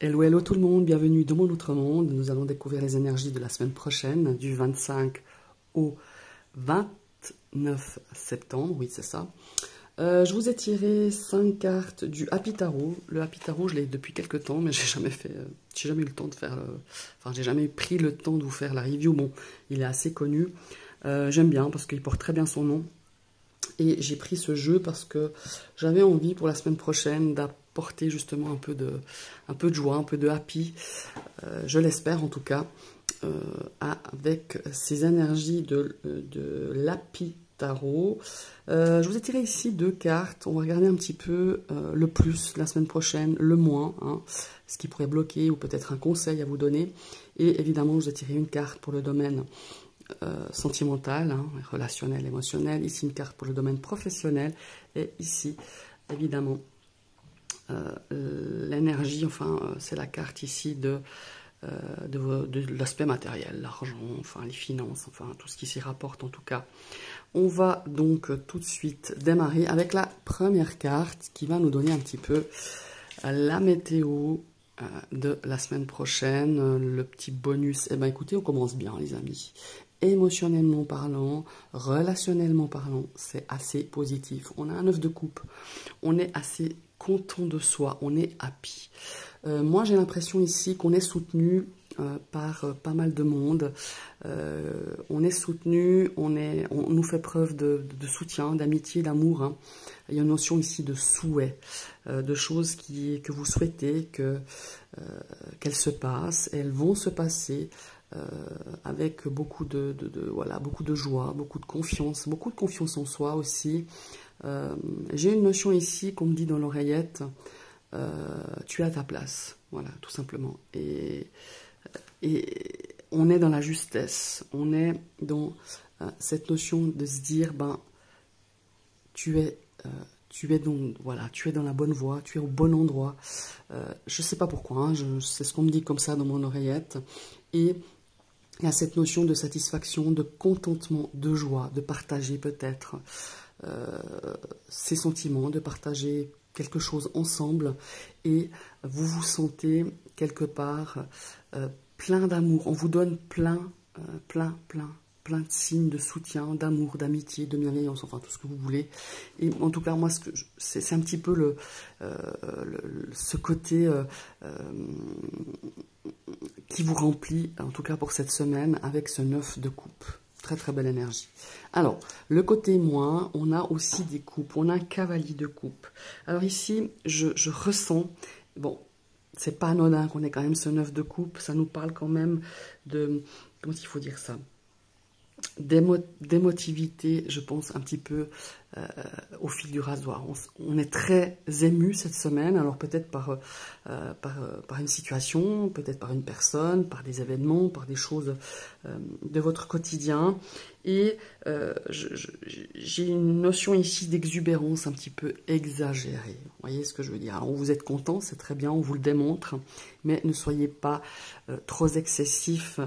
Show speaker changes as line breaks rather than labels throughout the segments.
Hello, hello tout le monde, bienvenue dans mon autre monde. Nous allons découvrir les énergies de la semaine prochaine, du 25 au 29 septembre, oui c'est ça. Je vous ai tiré 5 cartes du Happy Tarot. Le Happy Tarot, je l'ai depuis quelques temps, mais j'ai jamais eu le temps de faire enfin j'ai jamais pris le temps de vous faire la review. Bon, il est assez connu. J'aime bien parce qu'il porte très bien son nom. Et j'ai pris ce jeu parce que j'avais envie pour la semaine prochaine d'apporter justement un peu de joie, un peu de happy, je l'espère en tout cas, avec ces énergies de l'Happy Tarot. Je vous ai tiré ici 2 cartes, on va regarder un petit peu le plus la semaine prochaine, le moins, hein, ce qui pourrait bloquer ou peut-être un conseil à vous donner. Et évidemment, je vous ai tiré une carte pour le domaine sentimental, hein, relationnel, émotionnel. Ici, une carte pour le domaine professionnel. Et ici, évidemment, l'énergie, enfin, c'est la carte ici de l'aspect matériel, l'argent, enfin, les finances, enfin, tout ce qui s'y rapporte en tout cas. On va donc tout de suite démarrer avec la première carte qui va nous donner un petit peu la météo de la semaine prochaine, le petit bonus. Eh bien, écoutez, on commence bien, les amis. Émotionnellement parlant, relationnellement parlant, c'est assez positif. On a un 9 de coupe, on est assez content de soi, on est happy. Moi, j'ai l'impression ici qu'on est soutenu par pas mal de monde. On est soutenu, on nous fait preuve de soutien, d'amitié, d'amour. Hein. Il y a une notion ici de souhait, de choses que vous souhaitez qu'elles se passent. Elles vont se passer. Avec beaucoup beaucoup de joie, beaucoup de confiance en soi aussi. J'ai une notion ici qu'on me dit dans l'oreillette, tu es à ta place, voilà, tout simplement. Et on est dans la justesse, on est dans cette notion de se dire, ben, tu es dans la bonne voie, tu es au bon endroit. Je ne sais pas pourquoi, hein, c'est ce qu'on me dit comme ça dans mon oreillette. Et il y a cette notion de satisfaction, de contentement, de joie, de partager peut-être ces sentiments, de partager quelque chose ensemble. Et vous vous sentez quelque part plein d'amour. On vous donne plein de signes de soutien, d'amour, d'amitié, de bienveillance, enfin tout ce que vous voulez. Et en tout cas, moi, c'est un petit peu ce côté qui vous remplit, en tout cas pour cette semaine, avec ce 9 de coupe. Très très belle énergie. Alors, le côté moins, on a aussi des coupes, on a un cavalier de coupe. Alors ici, je ressens, bon, c'est pas anodin qu'on ait quand même ce 9 de coupe, ça nous parle quand même de, comment il faut dire ça, d'émotivité, je pense, un petit peu au fil du rasoir. On est très ému cette semaine, alors peut-être par une situation, peut-être par une personne, par des événements, par des choses de votre quotidien. Et j'ai une notion ici d'exubérance un petit peu exagérée. Vous voyez ce que je veux dire? Alors, vous êtes content, c'est très bien, on vous le démontre, mais ne soyez pas trop excessif,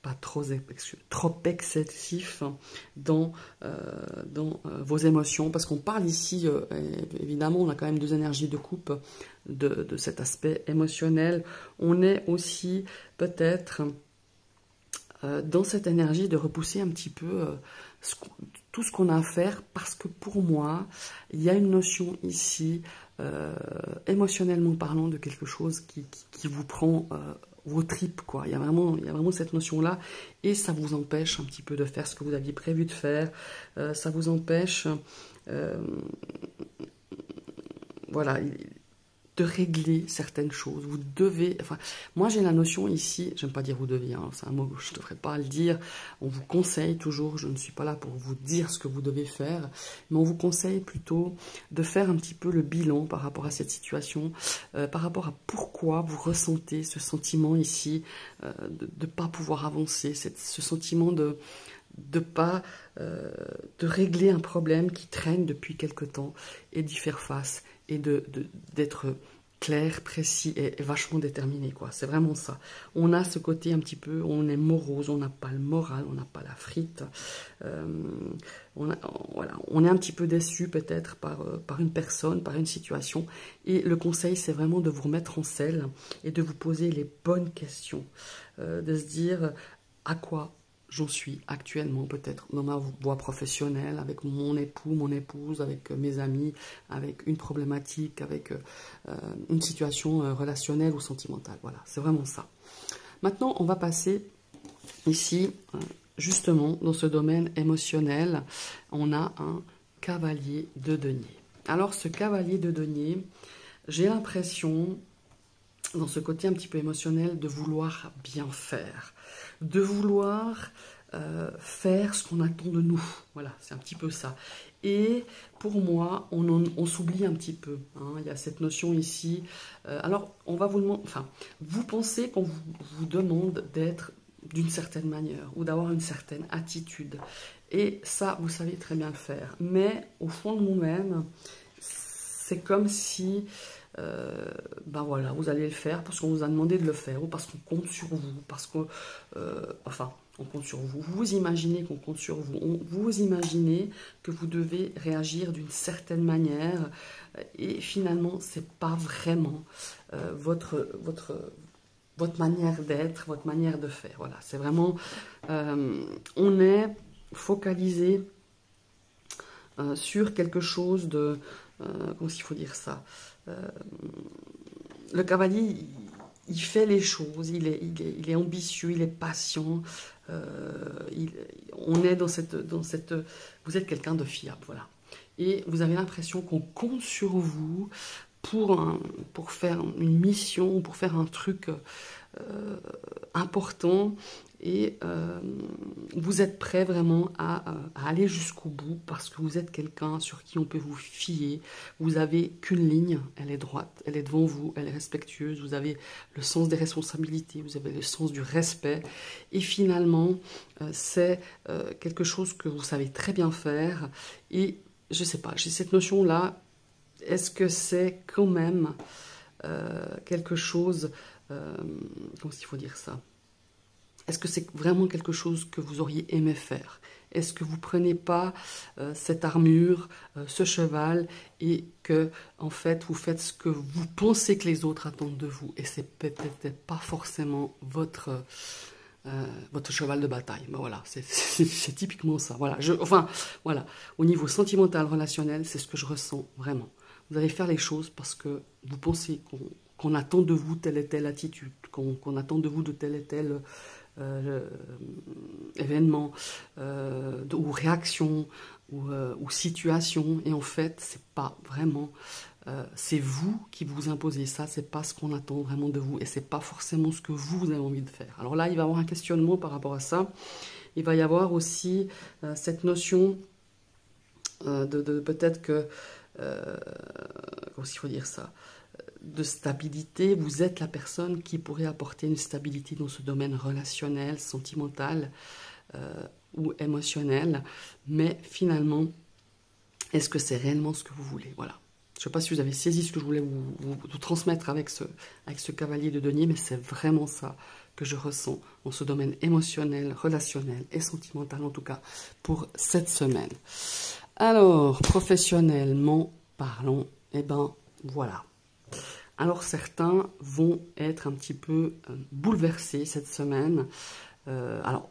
pas trop excessif dans vos émotions, parce qu'on parle ici, évidemment, on a quand même 2 énergies de coupe de cet aspect émotionnel. On est aussi peut-être dans cette énergie de repousser un petit peu tout ce qu'on a à faire, parce que pour moi, il y a une notion ici, émotionnellement parlant, de quelque chose qui vous prend vos tripes, quoi. Il y a vraiment cette notion-là, et ça vous empêche un petit peu de faire ce que vous aviez prévu de faire, ça vous empêche, voilà, de régler certaines choses. Vous devez, enfin, moi j'ai la notion ici, j'aime pas dire vous devez, hein, c'est un mot que je ne devrais pas le dire, on vous conseille toujours, je ne suis pas là pour vous dire ce que vous devez faire, mais on vous conseille plutôt de faire un petit peu le bilan par rapport à cette situation, par rapport à pourquoi vous ressentez ce sentiment ici, de ne pas pouvoir avancer, ce sentiment de régler un problème qui traîne depuis quelque temps, et d'y faire face, et d'être clair, précis et vachement déterminé, quoi. C'est vraiment ça. On a ce côté un petit peu, on est morose, on n'a pas le moral, on n'a pas la frite. Voilà, on est un petit peu déçu peut-être par une personne, par une situation. Et le conseil, c'est vraiment de vous remettre en selle et de vous poser les bonnes questions. De se dire à quoi j'en suis actuellement, peut-être dans ma voie professionnelle, avec mon époux, mon épouse, avec mes amis, avec une problématique, avec une situation relationnelle ou sentimentale. Voilà, c'est vraiment ça. Maintenant, on va passer ici, justement, dans ce domaine émotionnel, on a un cavalier de denier. Alors, ce cavalier de denier, j'ai l'impression, dans ce côté un petit peu émotionnel, de vouloir bien faire, de vouloir faire ce qu'on attend de nous. Voilà, c'est un petit peu ça. Et pour moi, on s'oublie un petit peu. Hein. Il y a cette notion ici. Alors, on va vous demander, enfin, vous pensez qu'on vous demande d'être d'une certaine manière ou d'avoir une certaine attitude. Et ça, vous savez très bien le faire. Mais au fond de nous-mêmes, c'est comme si ben voilà, vous allez le faire parce qu'on vous a demandé de le faire ou parce qu'on compte sur vous, parce que, enfin, on compte sur vous. Vous imaginez qu'on compte sur vous. Vous imaginez que vous devez réagir d'une certaine manière et finalement, c'est pas vraiment votre manière d'être, votre manière de faire. Voilà, c'est vraiment, on est focalisé sur quelque chose de, comment il faut dire ça, le cavalier, il fait les choses, il est ambitieux, il est patient, on est dans cette, vous êtes quelqu'un de fiable, voilà. Et vous avez l'impression qu'on compte sur vous pour faire une mission, pour faire un truc important, et vous êtes prêt vraiment à aller jusqu'au bout parce que vous êtes quelqu'un sur qui on peut vous fier. Vous n'avez qu'une ligne, elle est droite, elle est devant vous, elle est respectueuse, vous avez le sens des responsabilités, vous avez le sens du respect, et finalement c'est quelque chose que vous savez très bien faire. Et je sais pas, j'ai cette notion là, est-ce que c'est quand même quelque chose, comment il faut dire ça, est-ce que c'est vraiment quelque chose que vous auriez aimé faire? Est-ce que vous ne prenez pas cette armure, ce cheval, et que, en fait, vous faites ce que vous pensez que les autres attendent de vous, et c'est peut-être pas forcément votre cheval de bataille? Ben voilà, c'est typiquement ça. Voilà, enfin, voilà, au niveau sentimental, relationnel, c'est ce que je ressens vraiment. Vous allez faire les choses parce que vous pensez qu'on attend de vous telle et telle attitude, qu'on attend de vous de tel et tel événement ou réaction ou situation, et en fait c'est pas vraiment c'est vous qui vous imposez ça, c'est pas ce qu'on attend vraiment de vous et c'est pas forcément ce que vous avez envie de faire. Alors là il va y avoir un questionnement par rapport à ça. Il va y avoir aussi cette notion de peut-être que comment il faut dire ça, de stabilité. Vous êtes la personne qui pourrait apporter une stabilité dans ce domaine relationnel, sentimental ou émotionnel, mais finalement, est-ce que c'est réellement ce que vous voulez? Voilà. Je ne sais pas si vous avez saisi ce que je voulais vous transmettre avec ce cavalier de denier, mais c'est vraiment ça que je ressens dans ce domaine émotionnel, relationnel et sentimental, en tout cas, pour cette semaine. Alors, professionnellement parlant, eh ben, voilà. Alors certains vont être un petit peu bouleversés cette semaine. Alors,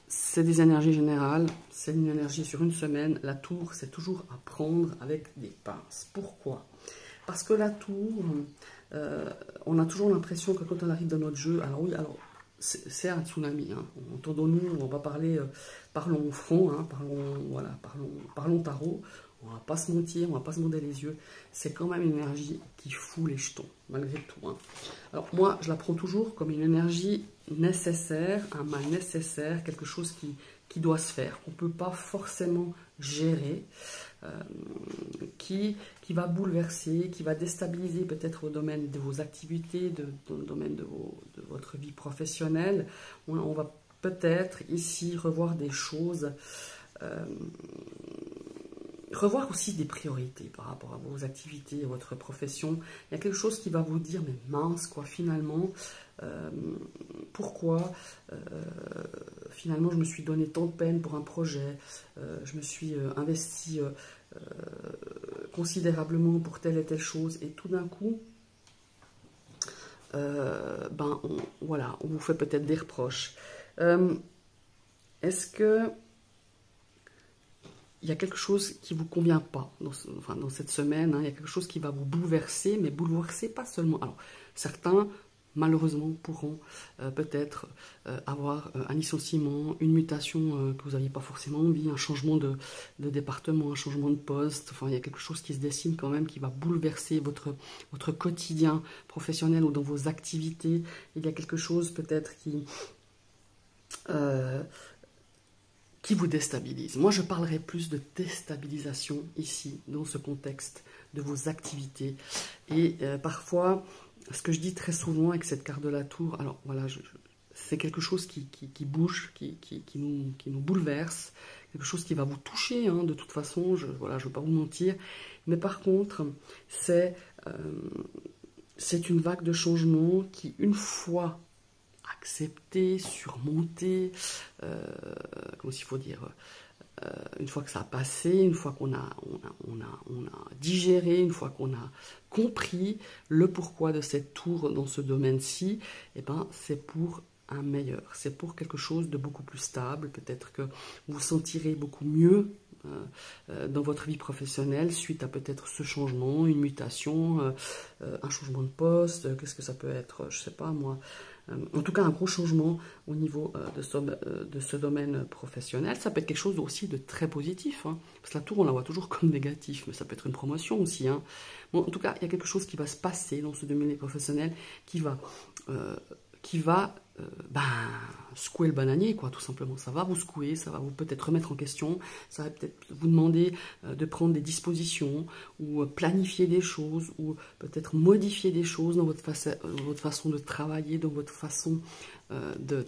c'est des énergies générales, c'est une énergie sur une semaine. La tour, c'est toujours à prendre avec des pinces. Pourquoi? Parce que la tour, on a toujours l'impression que quand on arrive dans notre jeu, alors oui, alors c'est un tsunami. Hein. Entendons-nous, on va parler, parlons franc, hein, parlons tarot. On va pas se mentir, on va pas se bander les yeux. C'est quand même une énergie qui fout les jetons, malgré tout. Hein. Alors moi, je la prends toujours comme une énergie nécessaire, un mal nécessaire, quelque chose qui doit se faire, qu'on ne peut pas forcément gérer, qui va bouleverser, qui va déstabiliser peut-être au domaine de vos activités, dans le domaine de votre vie professionnelle. On va peut-être ici revoir des choses revoir aussi des priorités par rapport à vos activités, à votre profession. Il y a quelque chose qui va vous dire, mais mince, quoi, finalement, pourquoi finalement je me suis donné tant de peine pour un projet, je me suis investi considérablement pour telle et telle chose, et tout d'un coup, voilà, on vous fait peut-être des reproches. Est-ce que il y a quelque chose qui ne vous convient pas dans cette semaine, hein, il y a quelque chose qui va vous bouleverser, mais bouleverser pas seulement. Alors, certains, malheureusement, pourront peut-être avoir un licenciement, une mutation que vous n'aviez pas forcément envie, un changement de département, un changement de poste. Enfin, il y a quelque chose qui se dessine quand même, qui va bouleverser votre quotidien professionnel ou dans vos activités. Il y a quelque chose peut-être qui vous déstabilise. Moi, je parlerai plus de déstabilisation ici, dans ce contexte de vos activités. Et parfois, ce que je dis très souvent avec cette carte de la tour, alors voilà, c'est quelque chose qui bouge, qui nous bouleverse, quelque chose qui va vous toucher, hein, de toute façon, je ne veux pas vous mentir. Mais par contre, c'est une vague de changement qui, une fois accepté, surmonté, comment il faut dire, une fois que ça a passé, une fois qu'on a digéré, une fois qu'on a compris le pourquoi de cette tour dans ce domaine-ci, eh ben, c'est pour un meilleur, c'est pour quelque chose de beaucoup plus stable. Peut-être que vous vous sentirez beaucoup mieux dans votre vie professionnelle suite à peut-être ce changement, une mutation, un changement de poste. Qu'est-ce que ça peut être? Je ne sais pas moi. En tout cas, un gros changement au niveau de ce domaine professionnel. Ça peut être quelque chose aussi de très positif, hein, parce que la tour, on la voit toujours comme négatif, mais ça peut être une promotion aussi. Hein. Bon, en tout cas, il y a quelque chose qui va se passer dans ce domaine professionnel qui va secouer le bananier, quoi, tout simplement. Ça va vous secouer, ça va vous peut-être remettre en question, ça va peut-être vous demander de prendre des dispositions ou planifier des choses ou peut-être modifier des choses dans votre façon de travailler, dans votre façon de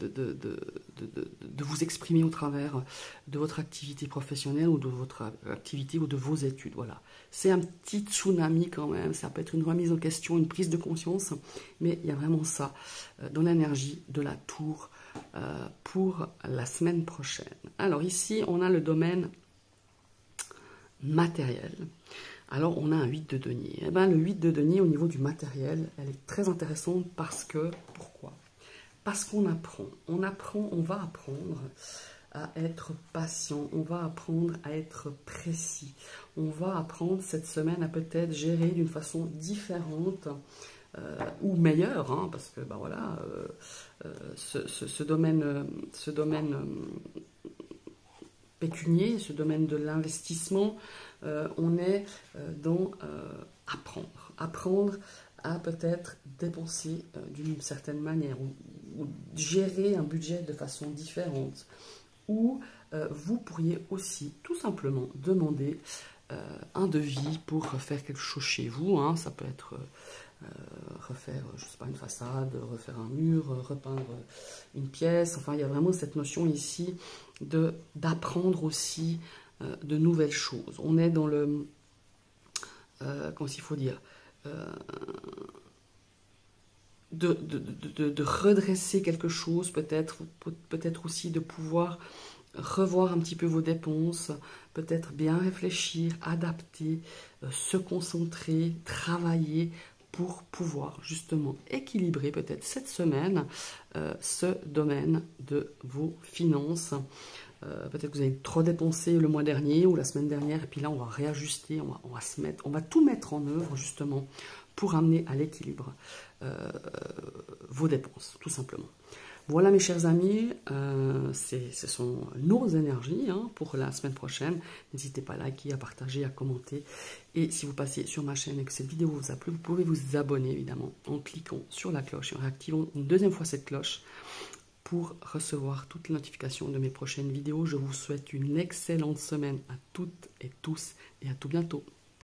vous exprimer au travers de votre activité professionnelle ou de votre activité ou de vos études. Voilà. C'est un petit tsunami quand même, ça peut être une remise en question, une prise de conscience, mais il y a vraiment ça dans l'énergie de la tour pour la semaine prochaine. Alors ici, on a le domaine matériel. Alors, on a un 8 de denier. Eh ben, le 8 de denier, au niveau du matériel, elle est très intéressante parce que... Pourquoi? Parce qu'on apprend. On va apprendre à être patient. On va apprendre à être précis. On va apprendre cette semaine à peut-être gérer d'une façon différente ou meilleure, hein, parce que, ben voilà, ce domaine pécunier, ce domaine de l'investissement, on est dans apprendre à peut-être dépenser d'une certaine manière ou gérer un budget de façon différente. Ou vous pourriez aussi tout simplement demander un devis pour refaire quelque chose chez vous. Hein. Ça peut être refaire, je sais pas, une façade, refaire un mur, repeindre une pièce. Enfin, il y a vraiment cette notion ici d'apprendre aussi de nouvelles choses. On est dans le... comment il faut dire de redresser quelque chose, peut-être aussi de pouvoir revoir un petit peu vos dépenses, peut-être bien réfléchir, adapter, se concentrer, travailler pour pouvoir justement équilibrer peut-être cette semaine ce domaine de vos finances. Peut-être que vous avez trop dépensé le mois dernier ou la semaine dernière, et puis là on va réajuster, on va tout mettre en œuvre justement pour amener à l'équilibre vos dépenses, tout simplement. Voilà mes chers amis, ce sont nos énergies hein, pour la semaine prochaine. N'hésitez pas à liker, à partager, à commenter. Et si vous passez sur ma chaîne et que cette vidéo vous a plu, vous pouvez vous abonner évidemment en cliquant sur la cloche et en réactivant une deuxième fois cette cloche pour recevoir toutes les notifications de mes prochaines vidéos. Je vous souhaite une excellente semaine à toutes et tous et à tout bientôt.